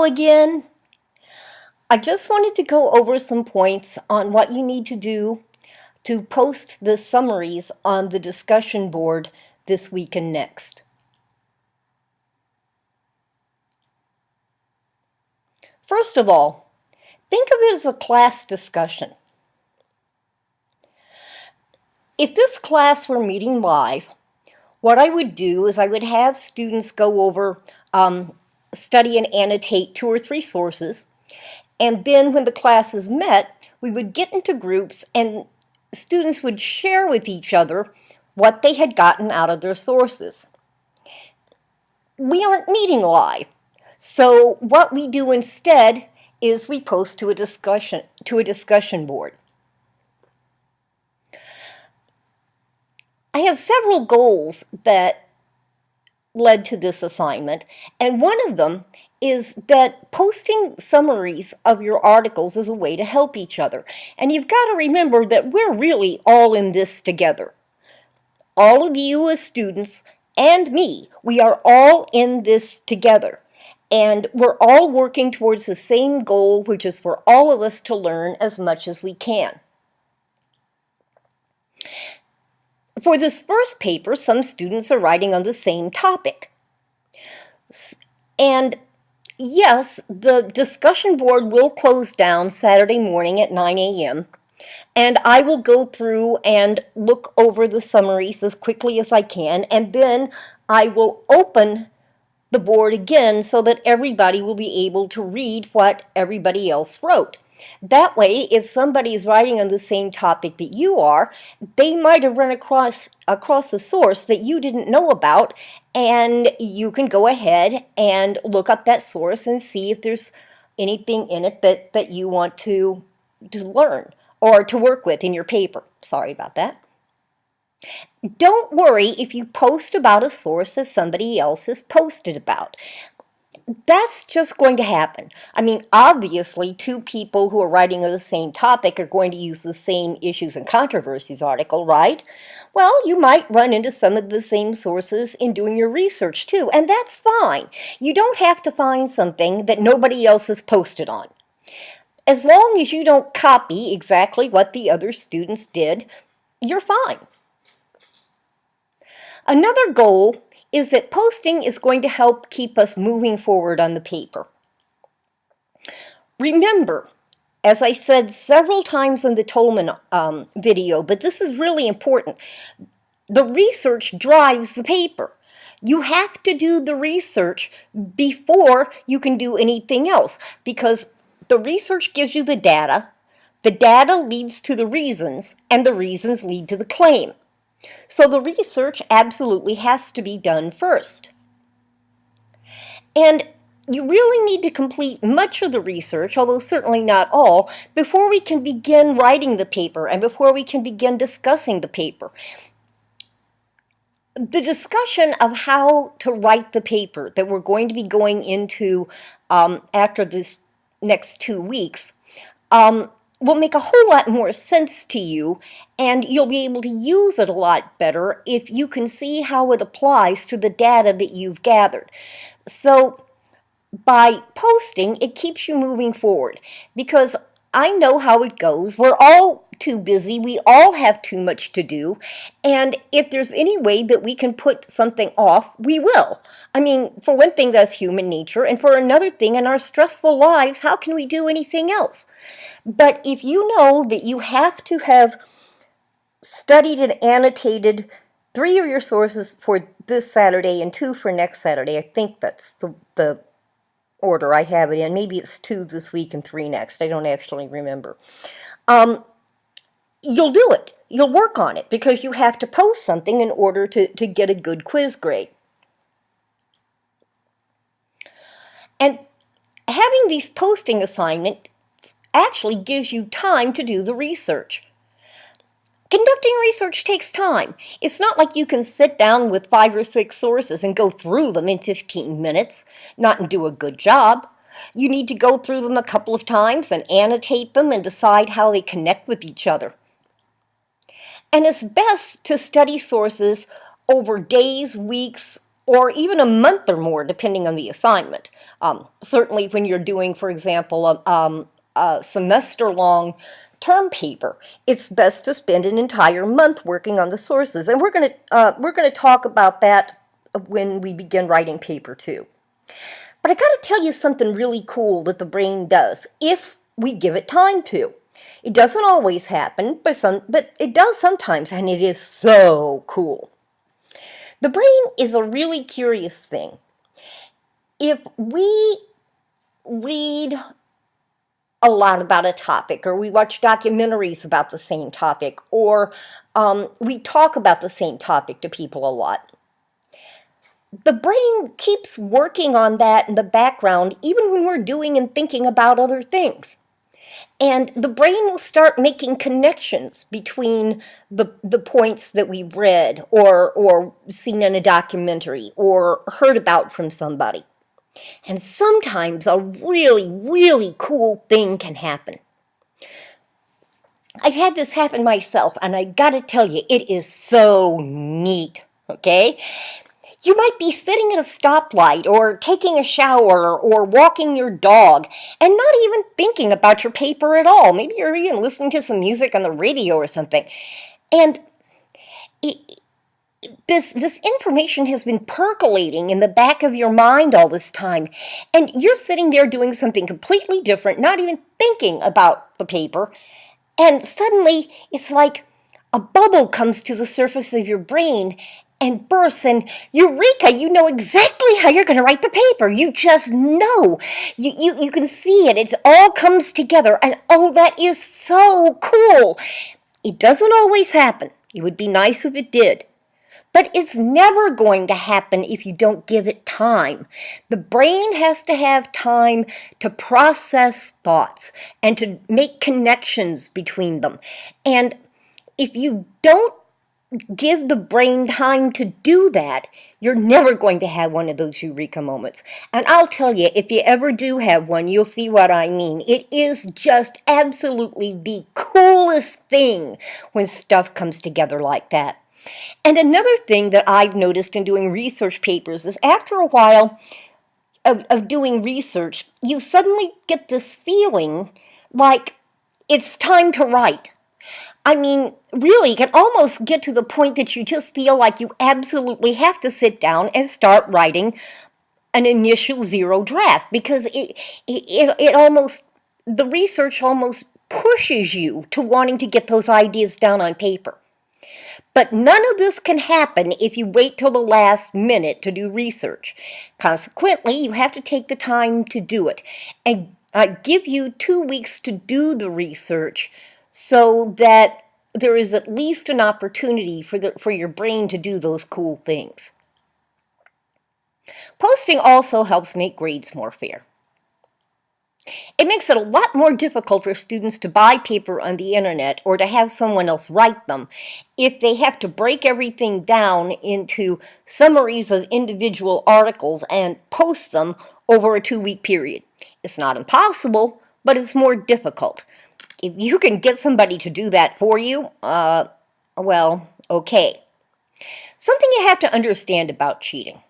Hello again. I just wanted to go over some points on what you need to do to post the summaries on the discussion board this week and next. First of all, think of it as a class discussion. If this class were meeting live, what I would do is I would have students go over, study and annotate 2 or 3 sources, and then when the classes met, we would get into groups and students would share with each other what they had gotten out of their sources. We aren't meeting live, so what we do instead is we post to a discussion board. I have several goals that led to this assignment, and one of them is that posting summaries of your articles is a way to help each other. And you've got to remember that we're really all in this together. All of you as students and me, we are all in this together. And we're all working towards the same goal, which is for all of us to learn as much as we can. For this first paper, some students are writing on the same topic. And yes, the discussion board will close down Saturday morning at 9 a.m. and I will go through and look over the summaries as quickly as I can, and then I will open the board again so that everybody will be able to read what everybody else wrote. That way, if somebody is writing on the same topic that you are, they might have run across a source that you didn't know about, and you can go ahead and look up that source and see if there's anything in it that you want to learn or to work with in your paper. Sorry about that. Don't worry if you post about a source that somebody else has posted about. That's just going to happen. I mean, obviously, 2 people who are writing on the same topic are going to use the same issues and controversies article, right? Well, you might run into some of the same sources in doing your research too, and that's fine. You don't have to find something that nobody else has posted on. As long as you don't copy exactly what the other students did, you're fine. Another goal is that posting is going to help keep us moving forward on the paper. Remember, as I said several times in the Tolman video, but this is really important, the research drives the paper. You have to do the research before you can do anything else, because the research gives you the data leads to the reasons, and the reasons lead to the claim. So the research absolutely has to be done first. And you really need to complete much of the research, although certainly not all, before we can begin writing the paper and before we can begin discussing the paper. The discussion of how to write the paper that we're going to be going into after this next 2 weeks will make a whole lot more sense to you, and you'll be able to use it a lot better if you can see how it applies to the data that you've gathered. So by posting, it keeps you moving forward, because I know how it goes. We're all too busy. We all have too much to do. And if there's any way that we can put something off, we will. I mean, for one thing, that's human nature. And for another thing, in our stressful lives, how can we do anything else? But if you know that you have to have studied and annotated 3 of your sources for this Saturday and 2 for next Saturday, I think that's the order I have it in. Maybe it's 2 this week and 3 next. I don't actually remember. You'll do it. You'll work on it because you have to post something in order to get a good quiz grade. And having these posting assignments actually gives you time to do the research. Conducting research takes time. It's not like you can sit down with 5 or 6 sources and go through them in 15 minutes, not and do a good job. You need to go through them a couple of times and annotate them and decide how they connect with each other. And it's best to study sources over days, weeks, or even a month or more, depending on the assignment. Certainly when you're doing, for example, a semester-long term paper, it's best to spend an entire month working on the sources. And we're gonna talk about that when we begin writing paper 2. But I gotta tell you something really cool that the brain does, if we give it time to. It doesn't always happen, but it does sometimes, and it is so cool. The brain is a really curious thing. If we read a lot about a topic, or we watch documentaries about the same topic, or we talk about the same topic to people a lot, the brain keeps working on that in the background even when we're doing and thinking about other things. And the brain will start making connections between the points that we've read or seen in a documentary or heard about from somebody. And sometimes a really, really cool thing can happen. I've had this happen myself, and I gotta tell you, it is so neat, okay? You might be sitting at a stoplight or taking a shower or walking your dog and not even thinking about your paper at all. Maybe you're even listening to some music on the radio or something. And this information has been percolating in the back of your mind all this time. And you're sitting there doing something completely different, not even thinking about the paper. And suddenly it's like a bubble comes to the surface of your brain and bursts, and eureka, you know exactly how you're going to write the paper. You just know. You can see it. It all comes together, and oh, that is so cool. It doesn't always happen. It would be nice if it did. But it's never going to happen if you don't give it time. The brain has to have time to process thoughts and to make connections between them. And if you don't give the brain time to do that, you're never going to have one of those eureka moments. And I'll tell you, if you ever do have one, you'll see what I mean. It is just absolutely the coolest thing when stuff comes together like that. And another thing that I've noticed in doing research papers is after a while of doing research, you suddenly get this feeling like it's time to write. I mean, really, you can almost get to the point that you just feel like you absolutely have to sit down and start writing an initial zero draft, because it almost, the research almost pushes you to wanting to get those ideas down on paper. But none of this can happen if you wait till the last minute to do research. Consequently, you have to take the time to do it. And I give you 2 weeks to do the research so that there is at least an opportunity for your brain to do those cool things. Posting also helps make grades more fair. It makes it a lot more difficult for students to buy paper on the internet or to have someone else write them if they have to break everything down into summaries of individual articles and post them over a 2-week period. It's not impossible, but it's more difficult. If you can get somebody to do that for you, well, okay. Something you have to understand about cheating.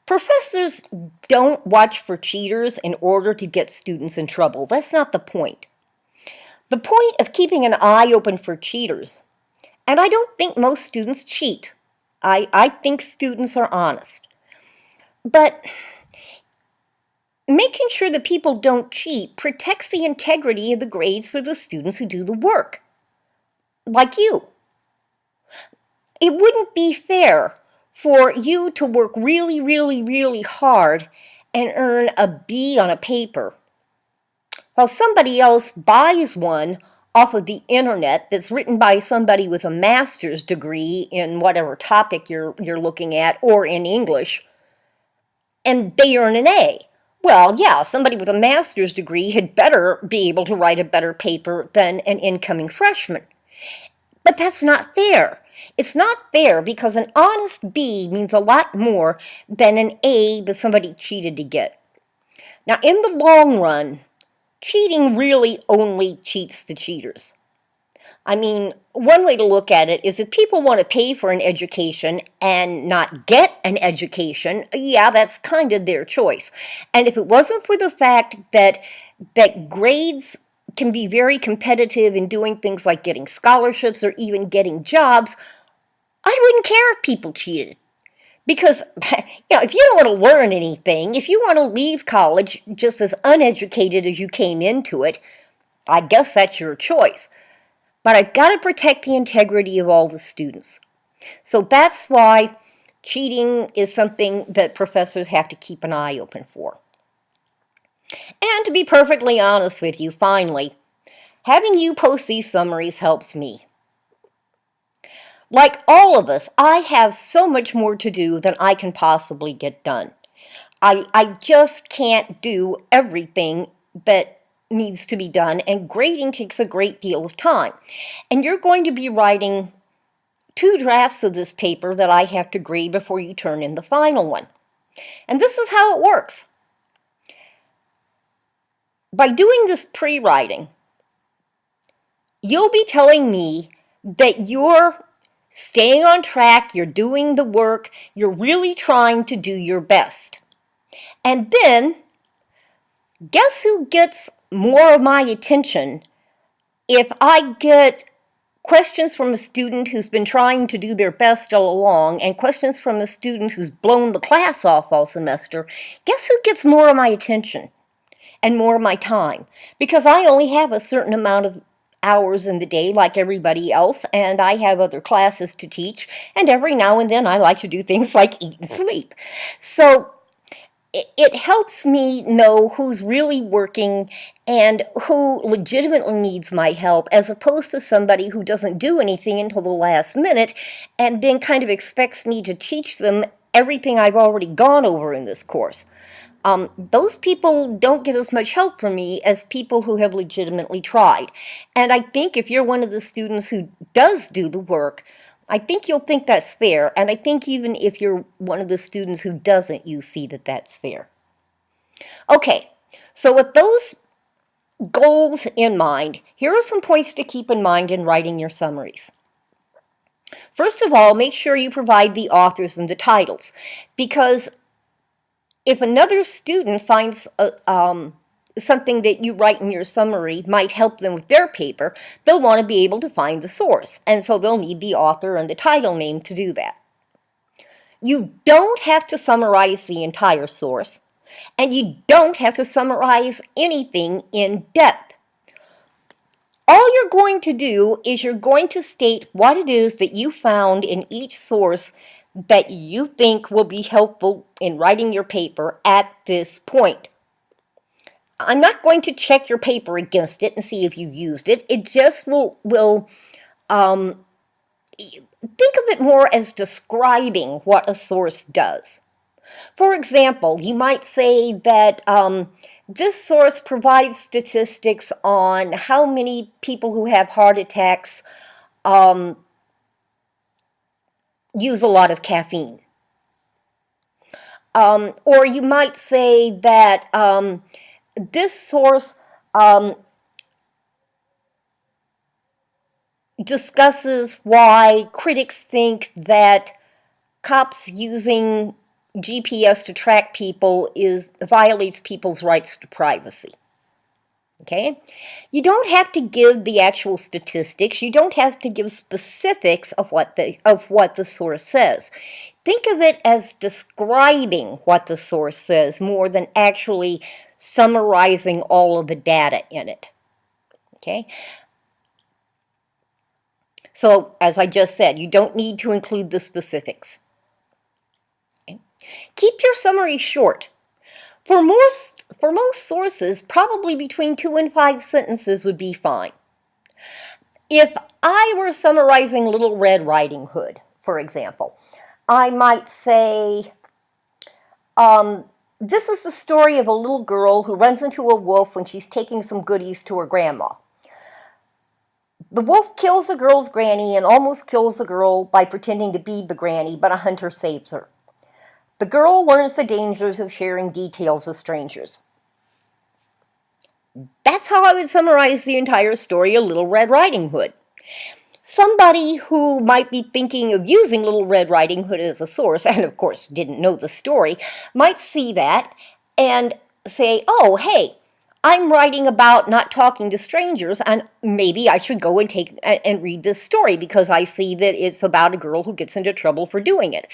Professors don't watch for cheaters in order to get students in trouble. That's not the point. The point of keeping an eye open for cheaters, and I don't think most students cheat. I think students are honest. But making sure that people don't cheat protects the integrity of the grades for the students who do the work, like you. It wouldn't be fair for you to work really, really, really hard and earn a B on a paper, while somebody else buys one off of the internet that's written by somebody with a master's degree in whatever topic you're looking at, or in English, and they earn an A. Well, yeah, somebody with a master's degree had better be able to write a better paper than an incoming freshman. But that's not fair. It's not fair because an honest B means a lot more than an A that somebody cheated to get. Now, in the long run, cheating really only cheats the cheaters. I mean, one way to look at it is if people want to pay for an education and not get an education, yeah, that's kind of their choice. And if it wasn't for the fact that grades can be very competitive in doing things like getting scholarships or even getting jobs, I wouldn't care if people cheated. Because, if you don't want to learn anything, if you want to leave college just as uneducated as you came into it, I guess that's your choice. But I've got to protect the integrity of all the students. So that's why cheating is something that professors have to keep an eye open for. And to be perfectly honest with you, finally, having you post these summaries helps me. Like all of us, I have so much more to do than I can possibly get done. I just can't do everything that needs to be done, and grading takes a great deal of time. And you're going to be writing 2 drafts of this paper that I have to grade before you turn in the final one. And this is how it works. By doing this pre-writing, you'll be telling me that you're staying on track, you're doing the work, you're really trying to do your best. And then, guess who gets more of my attention if I get questions from a student who's been trying to do their best all along and questions from a student who's blown the class off all semester? Guess who gets more of my attention and more of my time? Because I only have a certain amount of hours in the day like everybody else, and I have other classes to teach, and every now and then I like to do things like eat and sleep. So it helps me know who's really working and who legitimately needs my help, as opposed to somebody who doesn't do anything until the last minute and then kind of expects me to teach them everything I've already gone over in this course. Those people don't get as much help from me as people who have legitimately tried. And I think if you're one of the students who does do the work, I think you'll think that's fair. And I think even if you're one of the students who doesn't, you see that that's fair. Okay, so with those goals in mind, here are some points to keep in mind in writing your summaries. First of all, make sure you provide the authors and the titles, because if another student finds something that you write in your summary might help them with their paper, they'll want to be able to find the source, and so they'll need the author and the title name to do that. You don't have to summarize the entire source, and you don't have to summarize anything in depth. All you're going to do is you're going to state what it is that you found in each source that you think will be helpful in writing your paper at this point. I'm not going to check your paper against it and see if you used it. It just will think of it more as describing what a source does. For example, you might say that this source provides statistics on how many people who have heart attacks use a lot of caffeine. Or you might say that this source discusses why critics think that cops using GPS to track people violates people's rights to privacy. Okay? You don't have to give the actual statistics. You don't have to give specifics of what the source says. Think of it as describing what the source says more than actually summarizing all of the data in it. Okay? So, as I just said, you don't need to include the specifics. Okay? Keep your summary short. For most sources, probably between 2 and 5 sentences would be fine. If I were summarizing Little Red Riding Hood, for example, I might say, this is the story of a little girl who runs into a wolf when she's taking some goodies to her grandma. The wolf kills the girl's granny and almost kills the girl by pretending to be the granny, but a hunter saves her. The girl learns the dangers of sharing details with strangers. That's how I would summarize the entire story of Little Red Riding Hood. Somebody who might be thinking of using Little Red Riding Hood as a source, and of course didn't know the story, might see that and say, oh, hey, I'm writing about not talking to strangers, and maybe I should go and take and read this story because I see that it's about a girl who gets into trouble for doing it.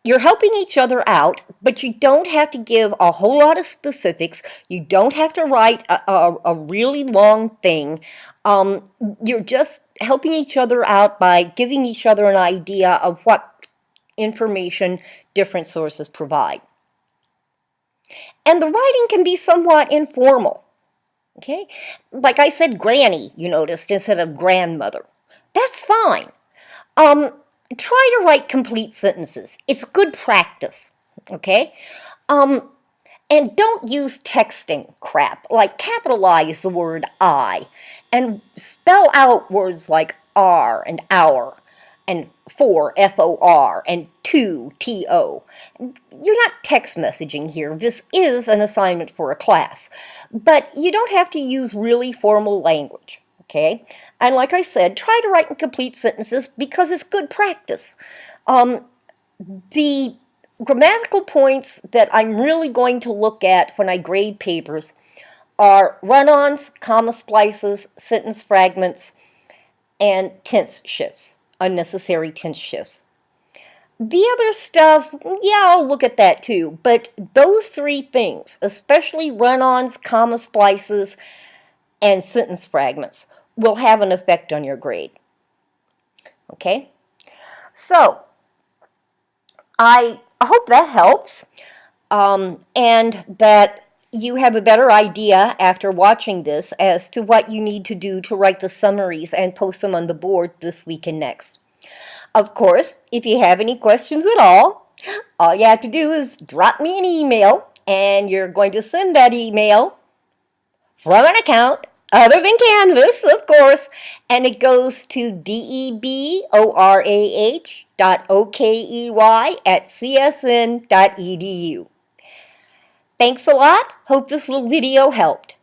You're helping each other out, but you don't have to give a whole lot of specifics. You don't have to write a really long thing. You're just helping each other out by giving each other an idea of what information different sources provide. And the writing can be somewhat informal. Okay? Like I said, granny, you noticed, instead of grandmother. That's fine. Try to write complete sentences. It's good practice, okay? And don't use texting crap, like capitalize the word I, and spell out words like R and our, and for, F-O-R, and to, T-O. You're not text messaging here. This is an assignment for a class. But you don't have to use really formal language, okay? And like I said, try to write in complete sentences because it's good practice. The grammatical points that I'm really going to look at when I grade papers are run-ons, comma splices, sentence fragments, and tense shifts, unnecessary tense shifts. The other stuff, yeah, I'll look at that too, but those three things, especially run-ons, comma splices, and sentence fragments, will have an effect on your grade. Okay? So, I hope that helps, and that you have a better idea after watching this as to what you need to do to write the summaries and post them on the board this week and next. Of course, if you have any questions at all you have to do is drop me an email, and you're going to send that email from an account other than Canvas, of course, and it goes to deborah.okey@csn.edu. Thanks a lot. Hope this little video helped.